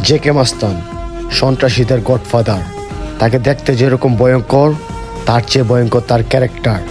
JK মাস্তান সন্ত্রাসীদের godfather. তাকে দেখতে যেরকম ভয়ঙ্কর, তার চেয়ে ভয়ঙ্কর তার ক্যারেক্টার।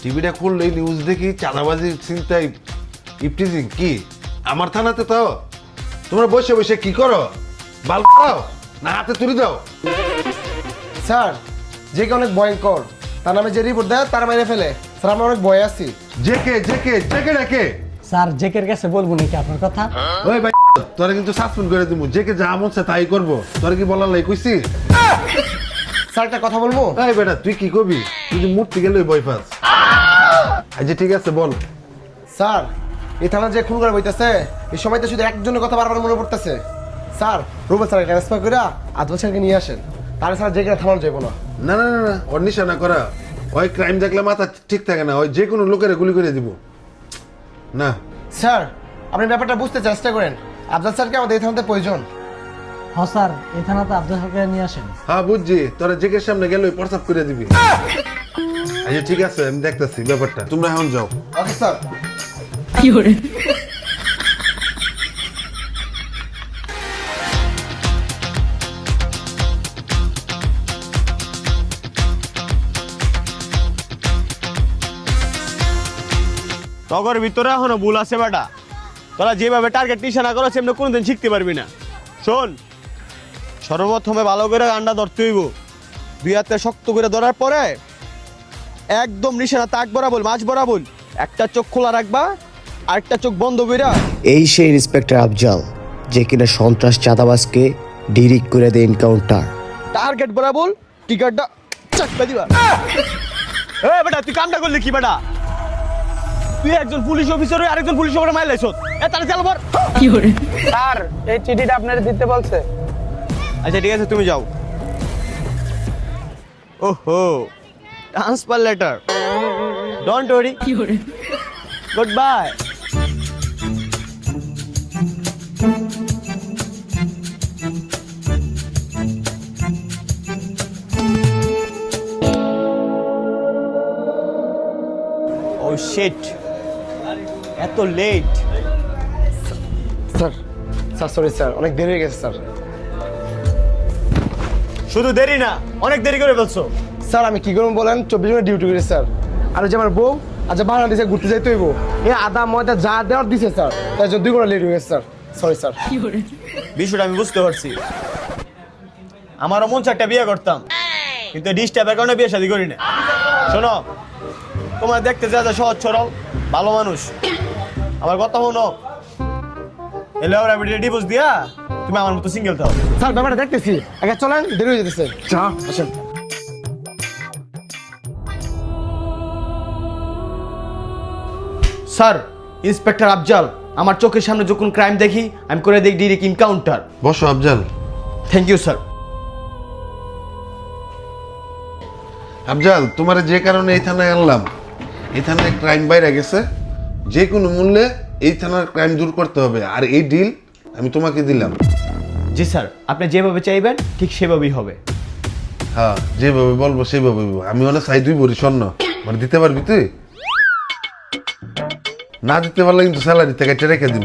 টিভিটা খুললেই নিউজ দেখি চাঁদাবাজি, চিন্তায়, ইফটিজিং। কি আমার থানাতে তো তোমরা বসে বসে কি করো? বাল খাও না হাতে তুলে দাও? স্যার জেকে অনেক ভয়ঙ্কর, তার নামে যে রিপোর্ট দেয় তার মেরে ফেলে। স্যার আমরা অনেক ভয়ে আছি। জেকে জেকে জেকে ডাকে। স্যার জেকের কাছে বলবো নাকি আপনার কথা? ওই ভাই তোরা কিন্তু সাসপেন্ড করে দিব। জেকে যা মন চায় তাই করবো। তোরা কি বলার লাই কইছি? স্যার একটা কথা বলবো? এই বেটা তুই কি করবি? তুই যে মূর্তি গেলে ভয় পাস। আচ্ছা ঠিক আছে বল। স্যার এই থানা যে খুন করে বইতেছে, এই সময়তে শুধু একজনের কথা বারবার মনে পড়তেছে। স্যার রুবেল স্যার ট্রান্সফার করে আদল স্যারকে নিয়ে আসেন, তাহলে স্যার জেকে থামানো যাবো না। না না না না, ওর নিশানা করা। ওই ক্রাইম দেখলে মাথা ঠিক থাকে না, ওই যে কোনো লোকের গুলি করে দিব না। স্যার আপনি ব্যাপারটা বুঝতে চেষ্টা করেন, আফজাল স্যারকে আমাদের এই থানাতে প্রয়োজন। হ্যাঁ স্যার, এই থানাতে আফজাল স্যারকে নিয়ে আসেন। হ্যাঁ বুঝছি, তোরা জেকের সামনে গেলে প্রস্তাব করে দিবি। আচ্ছা ঠিক আছে, আমি দেখতেছি ব্যাপারটা। তোমরা এখন যাও। Okay sir. তগর ভিতরে এখনো ভুল আছে বেটা। তোরা যেভাবে টার্গেট নিশানা করো সেমনি কোনোদিন শিখতে পারবি না। শোন, সর্বপ্রথমে ভালো করে আন্ডা ধরতে হইব। দুই হাতে শক্ত করে ধরার পরে একদম নিশানা তাক বরাবর, মাছ বরাবর একটা চোখ খোলা রাখবা, আরেকটা চোখ বন্ধ কইরা। এই সেই ইন্সপেক্টর আফজাল যে কিনা সন্ত্রাস চাঁদাবাজকে ডিরিক্ট করে দেয় এনকাউন্টার। টার্গেট বরাবর টিকারটা চাকটা দিবা। এ বেটা তুই কামটা করলি কি বেটা? তুই একজন পুলিশ অফিসার হয়ে আরেকজন পুলিশ অফিসার মাইল লাইছস। এ তাহলে চাল বর। স্যার এই চিঠিটা আপনারা দিতে বলছে। আচ্ছা ঠিক আছে তুমি যাও। ওহো, transfer letter. Don't worry, good bye. Oh shit, এত late. Sir sir sorry sir, অনেক দেরি হয়ে গেছে স্যার। শুধু দেরি না, অনেক দেরি করে ফেলছো। স্যার আমি কি করবো বলেন, 24 ঘন্টা ডিউটি করি স্যার। আর ওই যে আমার বউ আজ বাহানা দিছে ঘুরতে যাইতে হইব, এই আদা ময়দা যা দেওয়ার দিছে স্যার, তাই জন্য 2 ঘন্টা লেট হয়ে গেছে স্যার। Sorry sir. বিষয়টা আমি বুঝতে পারছি। আমারও মন চারটা বিয়ে করতাম, কিন্তু ডিস্টার্বের কারণে বিয়ে শাদী করি না। শোনো, তোমার দেখতে যা যা সহজ সরল ভালো মানুষ, আমার কথা শোনো। এলে ওরা ডিভোর্স দিয়া তুমি আমার মতো সিঙ্গেল থাও। স্যার ব্যাপারটা দেখতেছি, আগে চলেন, দেরি হয়ে যেতেছে। চা আসেন। স্যার, ইন্সপেক্টর আফজাল, আমার চোখের সামনে যখন ক্রাইম দেখি আমি করে দেখি ডিরেক্ট এনকাউন্টার। বসো Afzal. Thank you sir. Afzal, তোমার যে কারণে এই থানায় আনলাম, এই থানায় ক্রাইম বাইরে গেছে, যে কোনো মূল্যে এই থানার ক্রাইম দূর করতে হবে। আর এই ডিল আমি তোমাকে দিলাম। জি স্যার, আপনি যেভাবে চাইবেন ঠিক সেভাবেই হবে। হ্যাঁ, যেভাবে বলবো সেভাবে বলবো। আমি অনেক চাই 2 ভরি স্বর্ণ, মানে দিতে পারবি তুই? না দিতে পারলে কিন্তু স্যালারি থেকে কেটে রেখে দিব।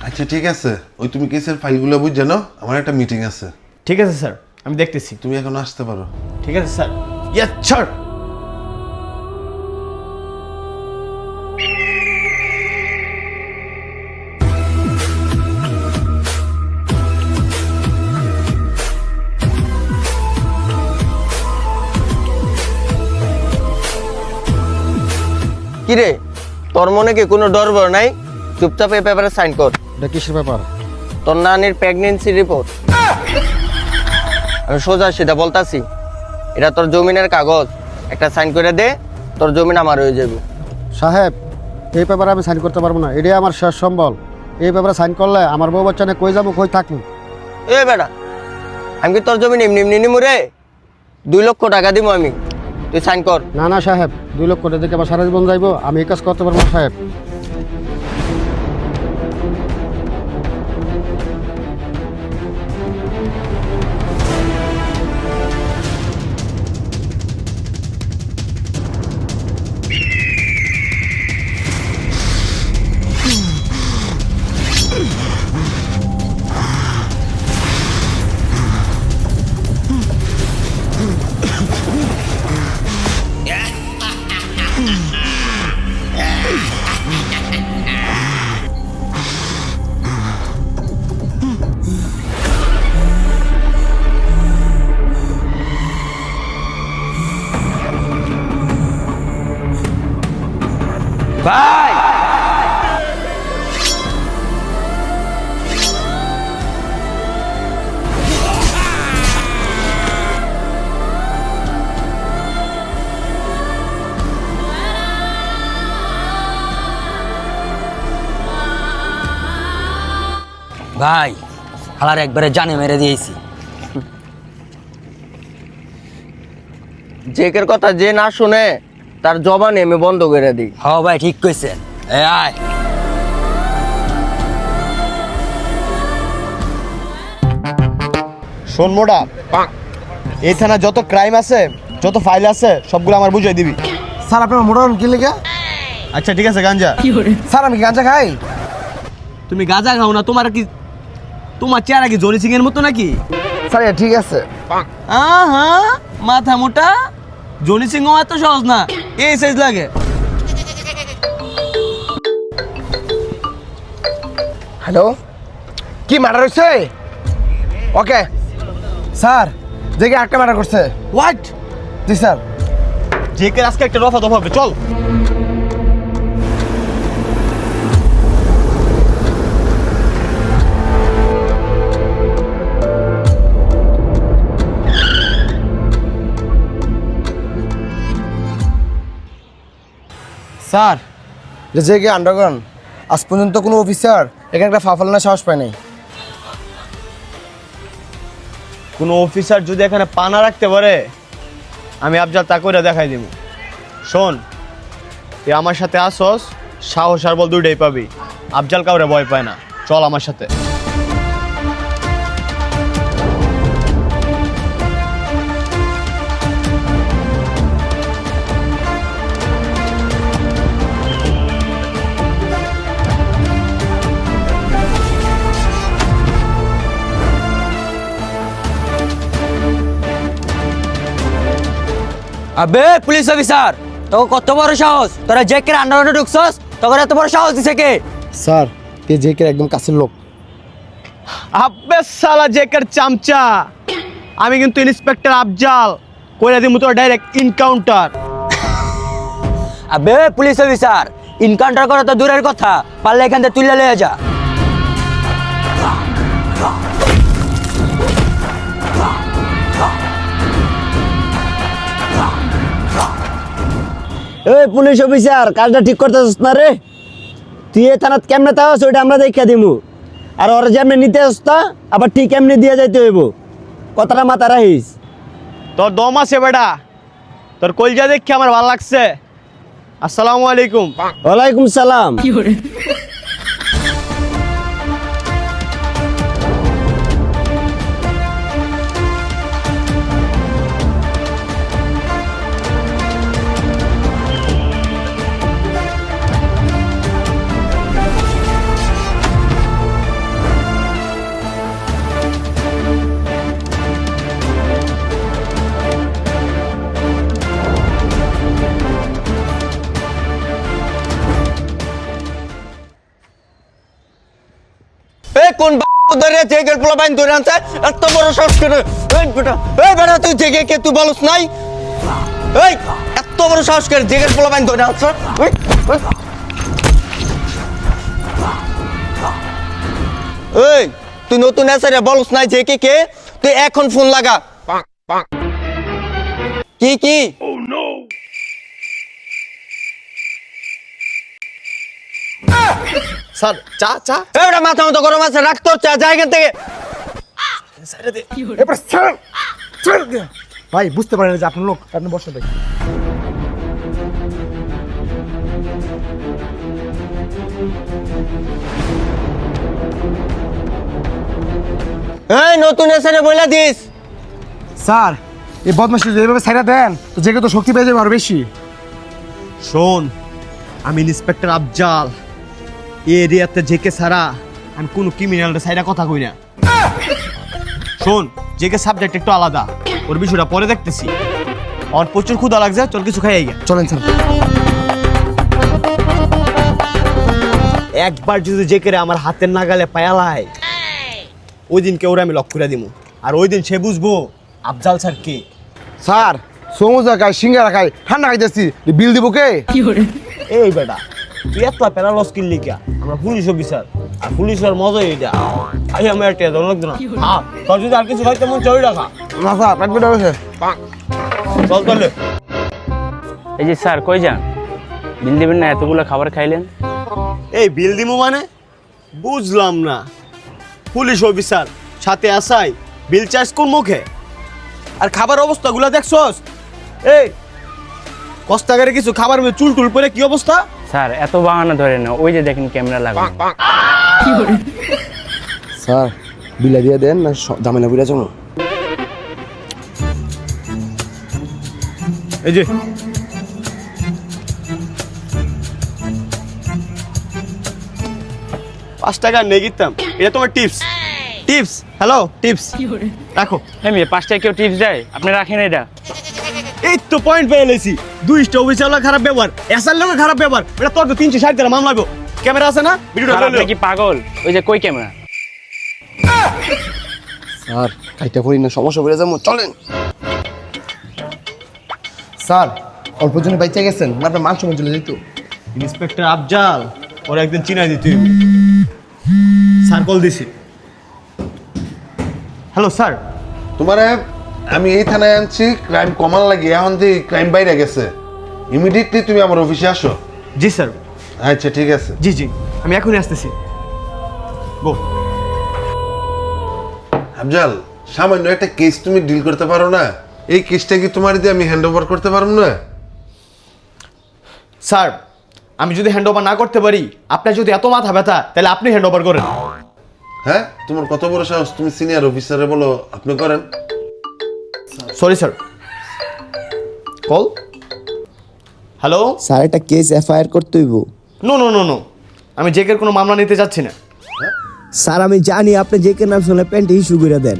আচ্ছা ঠিক আছে, ওই তুমি কেসের ফাইলগুলো বুঝ জানো, আমার একটা মিটিং আছে। ঠিক আছে স্যার, আমি দেখতেছি। তুমি এখন আসতে পারো। ঠিক আছে স্যার। Yes sir. কিরে তোর মনে কি কোনো ডর ভয় নাই? চুপচাপ এই পেপারে সাইন কর। এটা কিসের ব্যাপার? তোর নানির প্রেগনেন্সি রিপোর্ট। আমি সোজা সেটা বলতাছি, এটা তোর জমিনের কাগজ, একটা সাইন করে দে, তোর জমিন আমার হয়ে যাবে। সাহেব, এই পেপারে আমি সাইন করতে পারবো না, এটাই আমার শেষ সম্বল। এই পেপারে সাইন করলে আমার বউ বাচ্চা নিয়ে কই যাবো, কই থাকবো? এ বেটা, আমি কি তোর জমিন এমনি এমনি নিমু রে? 2 লক্ষ টাকা দিব আমি, তুই সাইন কর। না না সাহেব, 2 লক্ষ টাকা দেখে আমার সারা জীবন যাইবো, আমি এই কাজ করতে পারবো না সাহেব। ভাই ভাই হালার একবারে জানে মেরে দিয়েছি। জেকের কথা যে না শুনে তার জবান আমি বন্ধ করে দিই। হ ভাই ঠিক কইছেন। এ আয় শোন মোটা, এই থানা যত ক্রাইম আছে, যত ফাইল আছে, সবগুলো আমার বুঝাই দিবি। স্যার আপনার মোটামুটি কি লেগে? আচ্ছা ঠিক আছে, গাঞ্জা। স্যার আমি কি গাঁজা খাই? তুমি গাঁজা খাও না, তোমার চেহারা কি জনি সিং এর মতো নাকি? স্যার ঠিক আছে। আহা মাথা মোটা, জনি সিং এত সহজ না, এই সাইজ লাগে। হ্যালো, কি মার্ডার হয়েছে? ওকে স্যার, দেখে একটা মার্ডার করছে। হোয়াট? জি স্যার। জেকের আজকে একটা রফা দফা হবে, চল। স্যার, যে কে আন্ডারগ্রাউন্ড আজ পর্যন্ত কোনো অফিসার এখানে একটা ফাফালানোর সাহস পায় নাই। কোনো অফিসার যদি এখানে পানা রাখতে পারে, আমি আফজাল তা করে দেখাই দিব। শোন, তুই আমার সাথে আসস, সাহস আর বল দুইটাই পাবি। আফজাল কাউরে ভয় পায় না, চল আমার সাথে। আবে পুলিশ অফিসার, তোর কত বড় সাহস? তোরা জেকের আন্ডারগ্রাউন্ডে ঢুকছস, তোর এত বড় সাহস দিছে কে? স্যার, তে যে কে একদম কাছের লোক। আব্বে সালা জেকের চামচা, আমি কিন্তু ইন্সপেক্টর আফজাল, কইরা দিমু তোর ডাইরেক্ট ইনকাউন্টার। আবে পুলিশ অফিসার, ইনকাউন্টার করা তো দূরের কথা, পারলে এখান থেকে তুলে লয়ে যা। এই পুলিশ অফিসার, কাজটা ঠিক করতেছিস না রে? তুই এ থানাত কেমনে থাকস ওইটা আমরা দেখা দিমু, আর ওরা যেমনি নিতে আসতা আবার ঠিক এমনি দিয়ে যাইতে হইব, কথাটা মাথা রাখিস। তোর দম আছে বেটা, তোর কলজা দেখে আমার ভালো লাগছে। আসসালামু আলাইকুম। ওয়ালাইকুম সালাম। কোন ধরে জেগের পোলা বাইন ধরে আনছে, এত বড় সাহস করে? এই বেটা তুই জেগে কে তুই বলস নাই? এই এত বড় সাহস করে জেগের পোলা বাইন ধরে আনছ? এই তুই নতুন এসে বলস নাই যে কে তুই এখন ফোন লাগা। কি স্যার চা চা এটা মাথা মতো গরম আছে, রাখ তোর চা, যা এখান থেকে। এবার ছাড়, ছাড়। ভাই বুঝতে পারেন যে আপনার লোক, আপনি বসে ভাই। এই নতুন এসে বইলা দিস। স্যার এই বদমাশি যেভাবে ছাইরা দেন তো জেগে তো শক্তি পেয়ে যাবে আরো বেশি। শোন, আমি ইন্সপেক্টর আফজাল, এই এরিয়াতে জেকে ছাড়া আমি কোনো ক্রিমিনালের সাইডে কথা কই না। শোন, জেকে সাবজেক্ট একটু আলাদা, ওর বিষয়টা পরে দেখতেছি। আমার প্রচুর ক্ষুধা লাগছে, চল কিছু খাই গিয়া। চলেন স্যার। একবার যদি জেকে আমার হাতের নাগালে পায়ালায়, ওই দিনকে ওরা আমি লক করে দিব, আর ওই দিন সে বুঝবো আফজাল স্যার কে। স্যার সমুজা খাই, সিঙ্গারা খাই, ঠান্ডা খাইতেছি, বিল দিব কে? এই বেটা, তুই এত প্যারালস কিনলি কে? আমরা পুলিশ অফিসার, আর পুলিশের মজা এইটা। আই আমি একটা ধরো লাগতো না। হ্যাঁ, তোর যদি আর কিছু খাইতে মন চলে রাখা। না স্যার পেট পেটে হয়েছে। চল চলে। এই যে স্যার কই যান? বিল দিবেন না? এতগুলো খাবার খাইলেন। এই বিল দিমু মানে বুঝলাম না। পুলিশ অফিসার সাথে আসাই বিল চার্জ কোন মুখে? আর খাবার অবস্থাগুলো দেখছস? এই কষ্টাগারে কিছু খাবার মধ্যে চুল টুল পরে কি অবস্থা? স্যার এত বাহানা ধরে না, ওই যে দেখেন ক্যামেরা লাগানো। স্যার বিলা দিয়ে দেন না জামেলা বুঝা যাবো। এই যে ৳5 নিয়ে গিতাম, এটা তোমার টিপস। টিপস, হ্যালো টিপস রাখো। আমি 5 টাকা কেউ টিপস দেয়? আপনি রাখেন এটা। এই তো পয়েন্ট পেয়ে লেছি। 2টা অফিসার খারাপ ব্যবহার, এসআর লোক খারাপ ব্যবহার, এটা তোর তো 360 টাকা মামলা লাগবে। ক্যামেরা আছে না? ভিডিওটা স্যার, আপনি কি পাগল? ওই যে কই ক্যামেরা? স্যার খাইটা পড়ি না, সমস্যা বেড়ে যাবো, চলেন। স্যার অল্প জনে বাইচা গেছেন, না আপনার মান সম্মান চলে যেত। ইন্সপেক্টর আফজাল, ওর একদিন চিনাই দিতে হইবে। স্যার কল দিছি। Hello sir. তোমারে আমি এই থানায় আনছি ক্রাইম কমান লাগে, এখন থেকে ক্রাইম বাইরে গেছে। ইমিডিয়েটলি তুমি আমার অফিসে আসো। জি স্যার। আচ্ছা ঠিক আছে। জি জি, আমি এখনই আসতেছি। গো। আফজাল, সামান্য একটা কেস তুমি ডিল করতে পারো না? এই কেসটা কি তোমার দিয়ে আমি হ্যান্ড ওভার করতে পারবো না? স্যার, আমি যদি হ্যান্ড ওভার না করতে পারি, আপনার যদি এত মাথা ব্যথা, তাহলে আপনি হ্যান্ড ওভার করেন। হ্যাঁ, তোমার কত বড় সাহস, তুমি সিনিয়র অফিসারে বলো আপনি করেন? Sorry sir. Call. Hello sir একটা কেস এফআইআর করতে হইব। নো নো নো নো, আমি জেকের কোনো মামলা নিতে যাচ্ছি না। স্যার আমি জানি আপনি জেকে নাম শুনে প্যান্ট ইস্যু করে দেন,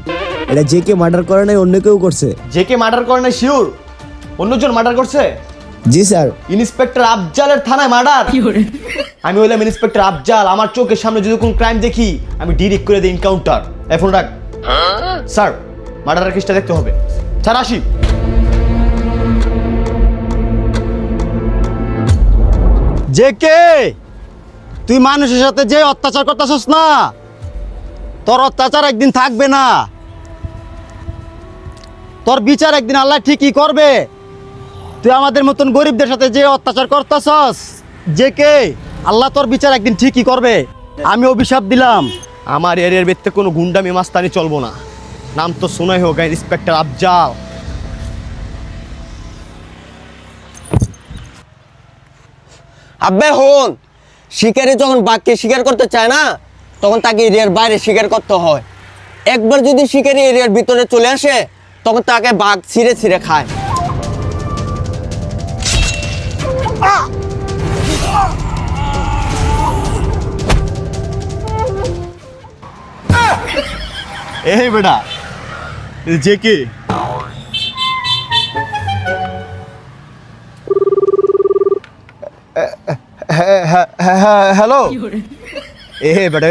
এটা জেকে মার্ডার করে নাই, অন্য কেউ করছে। জেকে মার্ডার করে না শিওর? অন্যজন মার্ডার করছে? জি স্যার। ইন্সপেক্টর আফজালের থানায় মার্ডার? আমি হইলাম ইন্সপেক্টর আফজাল, আমার চোখের সামনে যদি কোনো ক্রাইম দেখি আমি ডিরেক্ট করে দিই এনকাউন্টার। এখন রাখ। স্যার, মার্ডারের কেসটা দেখতে হবে। স্যার আসি। জেকে, তুই মানুষের সাথে যে অত্যাচার করতেছস না, তোর অত্যাচার একদিন থাকবে না। তোর বিচার একদিন আল্লাহ ঠিকই করবে। তুই আমাদের মতন গরিবদের সাথে যে অত্যাচার করতেছস, জেকে, আল্লাহ তোর বিচার একদিন ঠিকই করবে। আমি অভিশাপ দিলাম। আমার এরিয়ার ভিত্তিতে কোনো গুন্ডামি মাস্তানি চলবো না। নাম তো শোনাই হোক, ইন্সপেক্টর আফজাল। আব্বে হন, শিকারি যখন বাঘকে শিকার করতে চায় না, তখন তাকে এরিয়ার বাইরে শিকার করতে হয়। একবার যদি শিকারি এরিয়ার ভিতরে চলে আসে, তখন তাকে বাঘ ছিঁড়ে ছিঁড়ে খায়। এই বেটা, জেকে। হ্যালো। এ বেটা,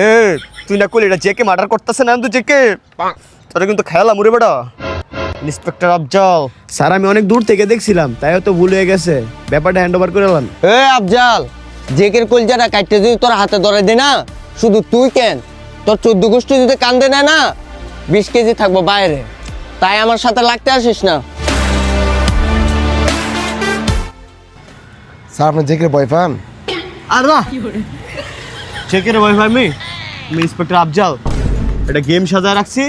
তুই না কইলি এটা জেকে মার্ডার করতেছে না? তুই জেকে, তোরা কিন্তু খেয়াল মুরে বেটা। ইন্সপেক্টর আফজাল। স্যার আমি অনেক দূর থেকে দেখছিলাম, তাই হয়তো ভুল হয়ে গেছে, ব্যাপারটা হ্যান্ড ওভার করে এলাম। এ আফজাল, জেকের কলজাটা কাটতে যদি তোর হাতে ধরে দে না, শুধু তুই কেন, তোর 14 গোষ্ঠী যদি কান্দে নেয় না, 20 কেজি থাকবো বাইরে। তাই আমার সাথে লাগতে আসিস না। স্যার আপনি জেকের ভয় পান? আর না চেকের ভাই ভাই আমি ইন্সপেক্টর আফজাল, এটা গেম সাজায় রাখছি,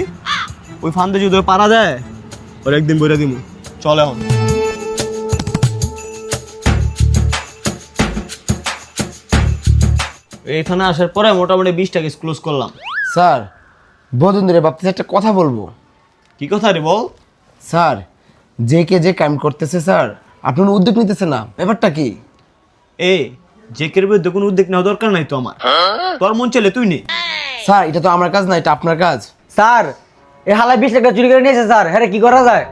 ওই ফান্দে যদি ও পারা দেয় ওর একদিন বইরা দিমু। চল এখন। এইখানে আসার পরে মোটামুটি 20টা কেস ক্লোজ করলাম। স্যার বহুদিন ধরে ভাবতেছি একটা কথা বলবো। কি কথা রে বল? স্যার জেকে যে ক্রাইম করতেছে স্যার, আপনি কোনো উদ্যোগ নিতেছে না, ব্যাপারটা কি? এ জেকের বিরুদ্ধে কোনো উদ্যোগ নেওয়া দরকার নাই তো আমার, তোর মন চলে তুই নে। স্যার এটা তো আমার কাজ না, এটা আপনার কাজ। স্যার এই হালায় 20 লাখ টাকা চুরি করে নিয়েছে স্যার, হ্যাঁ কি করা যায়?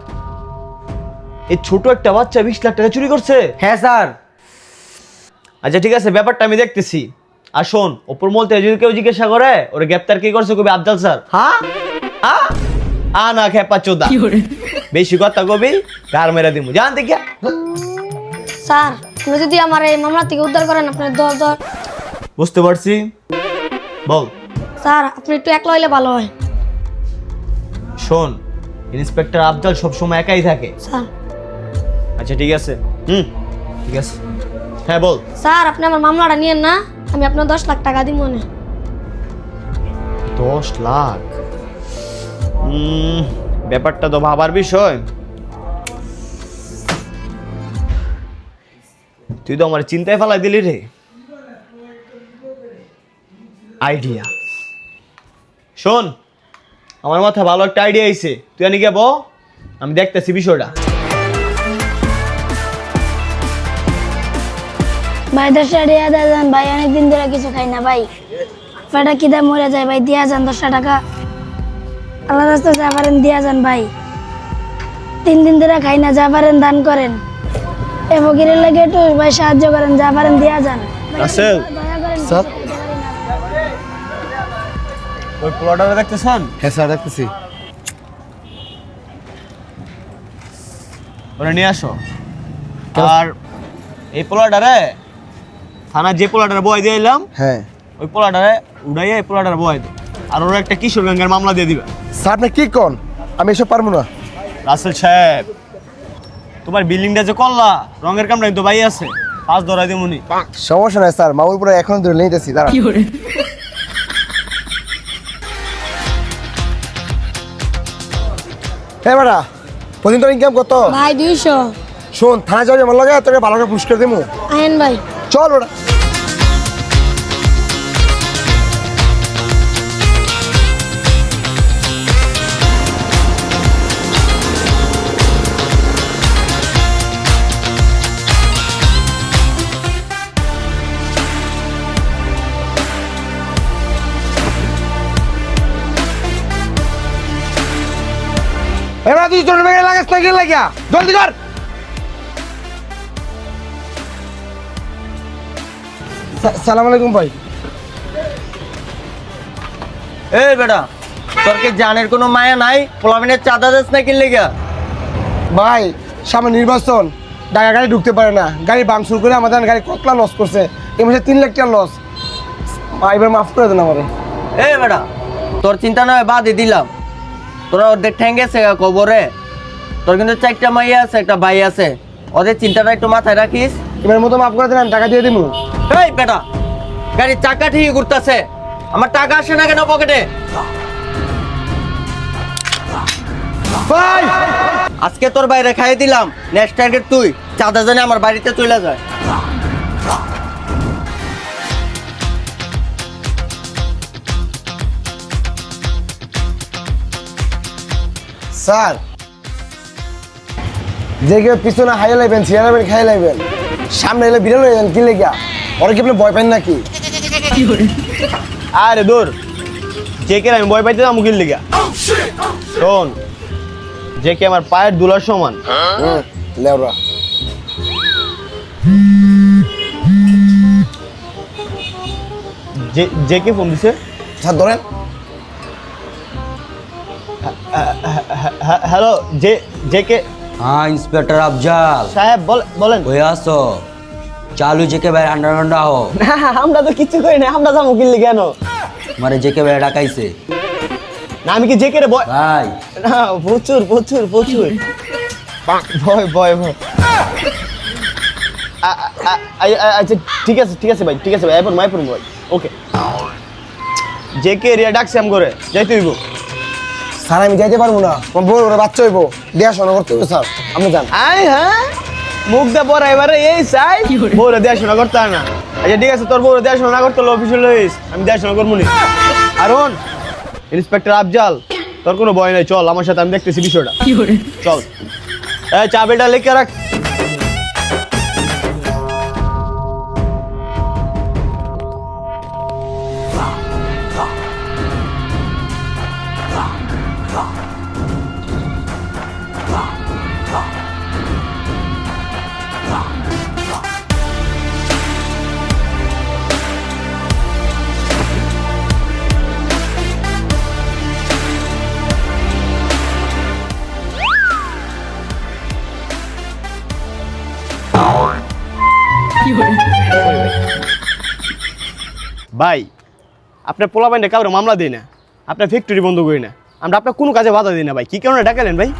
এই ছোট একটা বাচ্চা 20 লাখ টাকা চুরি করছে? হ্যাঁ স্যার। আচ্ছা ঠিক আছে, ব্যাপারটা আমি দেখতেছি। আর শোন, ওপর মলতে যদি কেউ জিজ্ঞাসা করে ওরে গ্রেপ্তার কি করছে, কবি আফজাল স্যার। হ্যাঁ আ না খেপা চোদা, বেশি কথা কবি গার মেরা দিমু, জান দেখিয়া। স্যার আপনি যদি আমার এই মামলা থেকে উদ্ধার করেন আপনার দর। বুঝতে পারছি, বল। স্যার আপনি একটু একলা হইলে ভালো হয়। শোন, ইন্সপেক্টর আফজাল সবসময় একাই থাকে। স্যার আচ্ছা ঠিক আছে, ঠিক আছে, হ্যাঁ বল। স্যার আপনি আমার মামলাটা নিয়েন না, আমি আপনার 10 লাখ টাকা দিব মনে। 10 লাখ? ব্যাপারটা তো ভাবার বিষয়। তুই তো আমার চিন্তায় ফেলাই দিলি রে। আইডিয়া, শোন আমার মাথায় ভালো একটা আইডিয়া আইছে, তুই আনি গিয়ে বল, আমি দেখতেছি বিষয়টা। ভাই 10 টাকা দিয়ে দেন ভাই, অনেকদিন ধরে কিছু খাই না ভাই, পেটা খিদে মরে যায় ভাই, দিয়া যান 10 টাকা, আল্লাহ রাস্তা যা পারেন দিয়া যান ভাই, 3 দিন ধরে খাই না, যা পারেন দান করেন, এ ফকিরের লাগে একটু ভাই সাহায্য করেন, যা পারেন দিয়া যান। রাসেল দয়া করেন স্যার। ওই প্লটারে দেখতেছেন? হ্যাঁ স্যার দেখতেছি। ওরা নিয়ে আসো। আর এই পোলাটারে থানা যে পোলাটারে বয় দিয়ে এলাম, হ্যাঁ ওই পোলাটারে উড়াইয়া এই পোলাটারে বয় দে, আর ওরা একটা কিশোরগঞ্জের মামলা দিয়ে দিবে। স্যার আপনি কি কোন? আমি এসব পারবো না। রাসেল সাহেব, তোমার বিল্ডিংটা যে করলা রঙের কামটা কিন্তু ভাই আছে, পাঁচ ধরাই দিমুনি। সমস্যা নাই স্যার, মামুর পুরো এখন ধরে নিতেছি। দাঁড়া হ্যাঁ বেটা, প্রতিদিন তোর ইনকাম কত? ভাই 200। শোন থানা যাবি আমার লাগে, তোকে ভালো করে পুরস্কার দেবো। আয়েন ভাই। চল ওটা। এবার তুই তোর ব্যাগে লাগাস না, গেলে লাগিয়া জলদি কর। সালাম আলাইকুম ভাই। এই বেটা, তোর কি জানের কোনো মায়া নাই? পোলামিনের চাঁদা দেশ না কিনলে গা? ভাই সামনে নির্বাচন, ঢাকা গাড়ি ঢুকতে পারে না, গাড়ি ভাঙচুর করে আমাদের গাড়ি কতলা লস করছে, এই মাসে 3 লাখ টাকা লস। এবার মাফ করে দেন আমারে। এই বেটা, তোর চিন্তা নয় বাদই দিলাম, তোরা অর্ধেক ঠ্যাং গেছে কবরে। তোর কিন্তু 4টা মাইয়া আছে, একটা ভাই আছে, ওদের চিন্তাটা একটু মাথায় রাখিস। এবার মতো মাফ করে দেন, আমি টাকা দিয়ে দিব। এই বেটা, গাড়ির চাকা ঠিকই ঘুরতেছে, আমার টাকা আসে না কেন পকেটে? ভাই আজকে তোর বাইরে খাইয়ে দিলাম, নেক্সট টার্গেট তুই, চাঁদা জানে আমার বাড়িতে চলে যায়। স্যার যে কেউ পিছনে হাইয়া লাইবেন, ছিয়ালাবেন, খাইয়া লাইবেন, সামনে এলে বিড়াল হয়ে যান, কি লেগা? ওরা কি আপনি ভয় পান নাকি? আরে দূর, যে কে আমি বয় পাইতে যাবো কিনলে গা। শোন, যে কে আমার পায়ের দুলার সমান। লেওরা যে কে ফোন দিছে? স্যার ধরেন। হ্যালো, যে জেকে হ্যাঁ ইন্সপেক্টর আফজাল সাহেব বলেন। কই আসো চালু জেকে ভাই আন্ডারগ্রাউন্ড আও না আমরা তো কিচ্ছু করি না, আমরা যাবো কিনলে কেন? মানে জেকে ভাই ডাকাইছে না আমি কি জেকে রে ভাই না প্রচুর প্রচুর প্রচুর ভয় ভয় ভয় আচ্ছা ঠিক আছে ঠিক আছে ভাই, ঠিক আছে ভাই, এরপর মাইপুর ভাই। ওকে জেকে এরিয়া ডাকছে আম করে যাইতে হইব। স্যার আমি যাইতে পারবো না, আমার বড় বড় বাচ্চা হইব, দেখাশোনা করতে হবে স্যার, আপনি যান। আই হ্যাঁ মুখ দে পড়া এবারে এই চাই বউরে দেখাশোনা করতে হয় না। আচ্ছা ঠিক আছে, তোর বউরে দেখাশোনা না করতে হলে অফিসে লইস, আমি দেখাশোনা করবো নি। আরন ইন্সপেক্টর আফজাল তোর কোনো ভয় নাই, চল আমার সাথে, আমি দেখতেছি বিষয়টা। চল এই চাবিটা লিখে রাখ। ভাই আপনার পোলা বাইন্ডে কাউরে মামলা দিই না, আপনার ফ্যাক্টরি বন্ধ করি না, আমরা আপনার কোনো কাজে বাধা দিই না ভাই। কি কারণে ডাকালেন ভাই?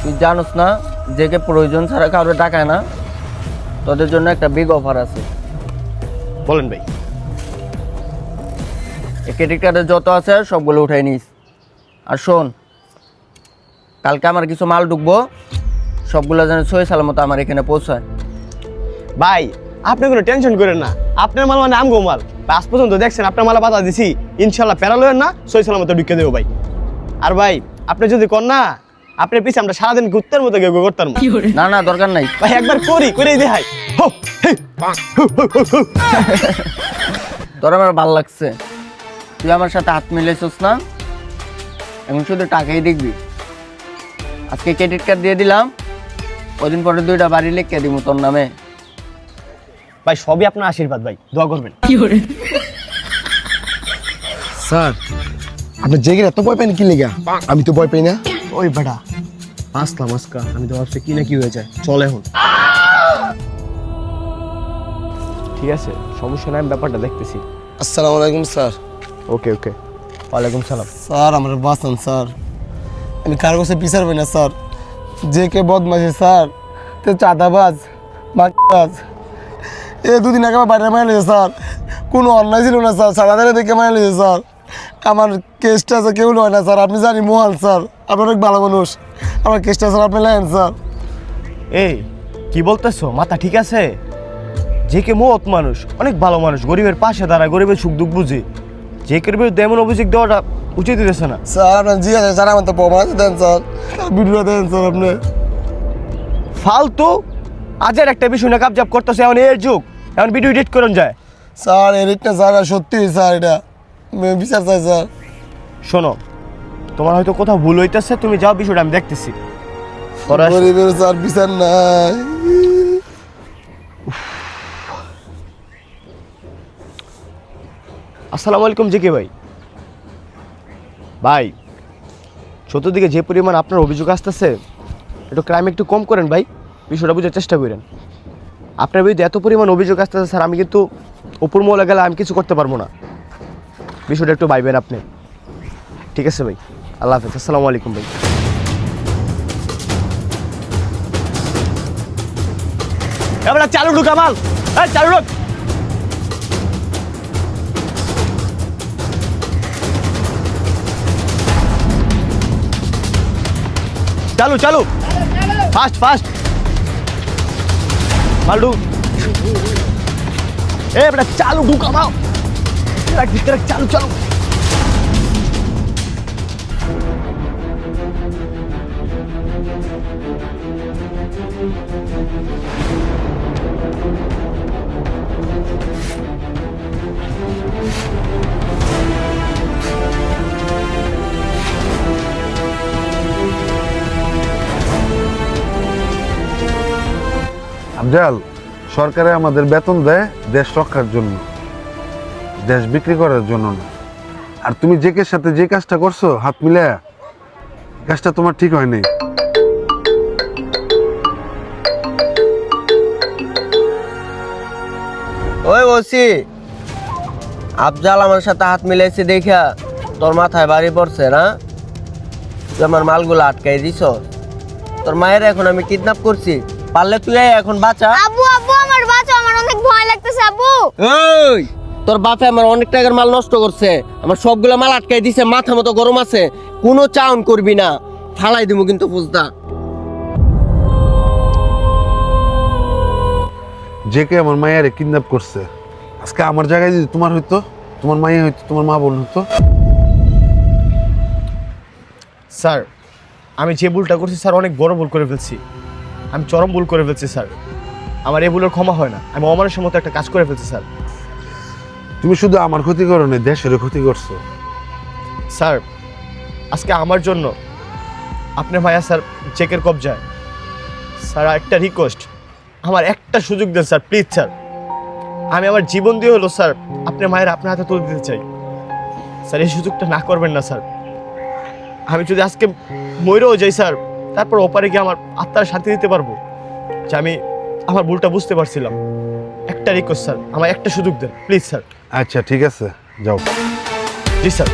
তুই জানোস না জেকে প্রয়োজন ছাড়া কারোর টাকায় না, তোদের জন্য একটা বিগ অফার আছে। বলেন ভাই। এই ক্রেডিট কার্ডে যত আছে সবগুলো উঠাই নিস। আর শোন, কালকে আমার কিছু মাল ঢুকবো, সবগুলো যেন সহি সালামত আমার এখানে পৌঁছায়। ভাই আপনি কোনো টেনশন করেন না, আপনার মাল মানে আমগো মাল। আজ পর্যন্ত দেখছেন আপনার মালা বাধা দিছি, ইনশাল্লাহ প্যারালয়েন না, সহি সালামত ঢুকে দেবো ভাই। আর ভাই আপনি যদি কর না, আপনার পিছিয়ে আমরা সারাদিন ঘুরতের মতো গেগো করতাম না না দরকার নাই ভাই, একবার করেই দেখাই। তোর আমার ভাল লাগছে, তুই আমার সাথে হাত মিলেছিস না, এখন শুধু টাকাই দেখবি। আজকে ক্রেডিট কার্ড দিয়ে দিলাম, ওদিন পরে 2টা বাড়ি লিখে দিব তোর নামে। ভাই সবই আপনার আশীর্বাদ ভাই, দোয়া করবেন। স্যার আপনি জেগে এত ভয় পাইনি কি লেগা? আমি তো ভয় পাই না। ওই বেটা আসলাম আজকা, আমি তো ভাবছি কি না কি হয়ে যায়। চল এখন, ঠিক আছে সমস্যা নাই, আমি ব্যাপারটা দেখতেছি। আসসালামু আলাইকুম স্যার। ওকে ওকে, ওয়ালাইকুম সালাম। স্যার আমার বাঁচান স্যার, আমি কার কাছে বিচার পাই না স্যার। যে কে বদমাশি স্যার, তে চাঁদাবাজ মাছ, এ 2 দিন আগে আমার বাইরে মারা লেগেছে স্যার, কোনো অন্যায় ছিল না স্যার, সারাদারে দেখে মারা লেগেছে স্যার। আমার কেসটা আছে কেউ নয় না স্যার, আপনি জানি মহান স্যার, আপনি অনেক ভালো মানুষ, আমার কেসটা স্যার আপনি নেন স্যার। এই কি বলতেছো, মাথা ঠিক আছে? যে কে মহৎ মানুষ, অনেক ভালো মানুষ, গরিবের পাশে দাঁড়ায়, গরিবের সুখ দুঃখ বুঝে। যে কে বিরুদ্ধে এমন অভিযোগ দেওয়াটা উচিত দিতেছে না স্যার। আপনার জি আছে স্যার, আমার তো প্রমাণ দেন স্যার, ভিডিও দেন স্যার। আপনি ফালতু আজের একটা বিষয় না কাবজাব করতেছে, এখন এর যুগ, এখন ভিডিও এডিট করুন যায়। স্যার এডিটটা স্যার সত্যি স্যার, এটা বিচার চাই স্যার। শোনো, তোমার হয়তো কোথাও ভুল হইতেছে, তুমি যাও, বিষয়টা আমি দেখতেছি। গরিবের স্যার বিচার নাই। আসসালামু আলাইকুম জেকে ভাই। ভাই চতুর্দিকে যে পরিমাণ আপনার অভিযোগ আসতেছে, একটু ক্রাইম একটু কম করেন ভাই, বিষয়টা বুঝার চেষ্টা করেন। আপনার বিরুদ্ধে এত পরিমাণ অভিযোগ আসতেছে স্যার, আমি কিন্তু উপর মহলে গেলে আমি কিছু করতে পারবো না, বিষয়টা একটু ভাইবেন আপনি। ঠিক আছে ভাই, আল্লাহ হাফেজ, আসসালামু আলাইকুম ভাই। এবার চালু ঢুক আমাল, চালু ঢুক। চালু চালু, ফাস্ট ফাস্ট, মাল ঢুক। এ বেটা চালু ঢুক আমাল, চালু চালু। আফজাল, সরকারে আমাদের বেতন দেয় দেশ রক্ষার জন্য, দেশ বিক্রি করার জন্য না। আর তুমি জেকের সাথে যে কাজটা করছো হাত মিলায়া, কাজটা তোমার ঠিক হয়নি। ওই ওসি, আফজাল আমার সাথে হাত মিলাইছে দেখা তোর মাথায় বাড়ি পড়ছে না? তুই আমার মালগুলো আটকাই দিছ। তোর মায়ের এখন আমি কিডন্যাপ করছি, পারলে তুই এখন বাঁচা। আব্বু আব্বু আমার বাঁচাও, আমার অনেক ভয় লাগতেছে আব্বু। ওই তোর বাপে আমার অনেক টাকার মাল নষ্ট করছে, আমার সবগুলো মাল আটকাই দিছে, মাথা মতো গরম আছে, কোনো চাউন করবি না, ফালাই দিব কিন্তু বুঝদা। যে কে আমার মায়ের কিডন্যাপ করছে, আজকে আমার জায়গায় যদি তোমার হইতো, তোমার মাইয়া হইতো, তোমার মা বোন হইতো। স্যার আমি যে ভুলটা করছি স্যার, অনেক বড় ভুল করে ফেলছি, আমি চরম ভুল করে ফেলছি স্যার। আমার এই ভুলের ক্ষমা হয় না, আমি অমানুষের মতো একটা কাজ করে ফেলছি স্যার। তুমি শুধু আমার ক্ষতি করো না, দেশের ক্ষতি করছো। স্যার আজকে আমার জন্য আপনার ভাইয়া স্যার চেকের কবজায়। স্যার একটা রিকোয়েস্ট, আমার একটা সুযোগ দেন স্যার, প্লিজ স্যার। আমি আমার জীবন দিয়ে হলো স্যার আপনার মায়ের আপনার হাতে তুলে দিতে চাই স্যার, এই সুযোগটা না করবেন না স্যার। আমি যদি আজকে মরেও যাই স্যার, তারপর ওপারে গিয়ে আমার আত্মার শান্তি দিতে পারবো যে আমি আমার ভুলটা বুঝতে পারছিলাম। একটা রিকোয়েস্ট স্যার, আমার একটা সুযোগ দেন প্লিজ স্যার। আচ্ছা ঠিক আছে, যাও। জি sir.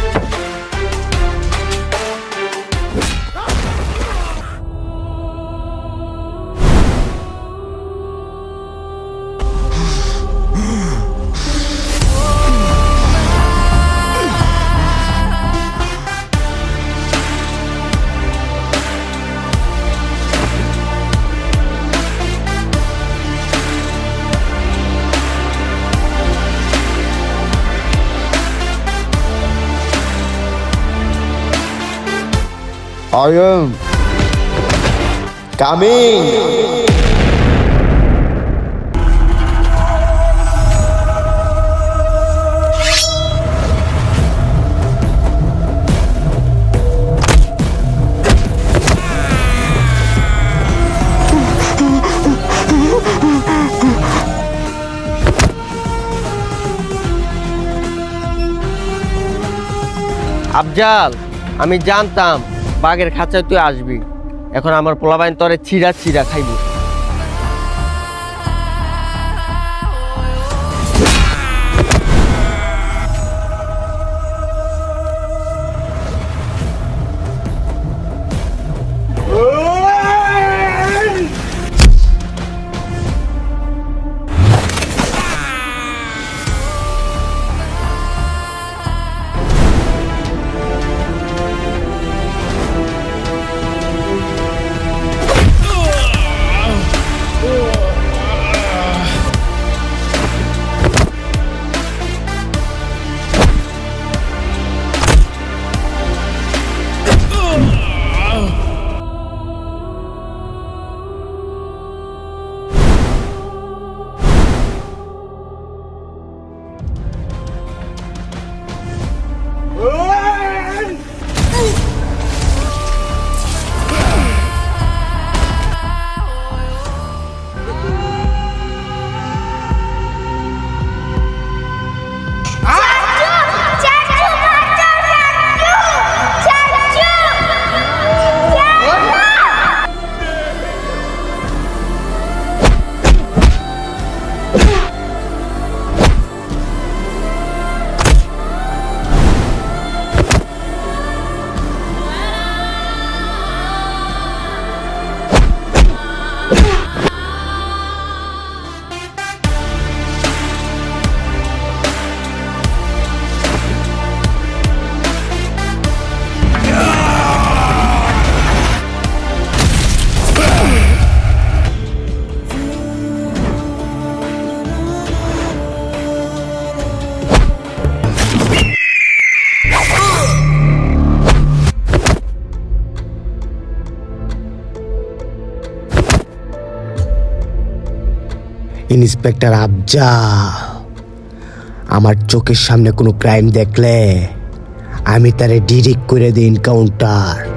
I am coming. Afzal, আমি জানতাম বাঘের খাঁচায় তুই আসবি, এখন আমার পোলাবাইন তরে চিরা চিরা খাইবি। ইন্সপেক্টর আফজা, আমার চোখের সামনে কোনো ক্রাইম দেখলে আমি তারে ডিরেক্ট করে দিই এনকাউন্টার।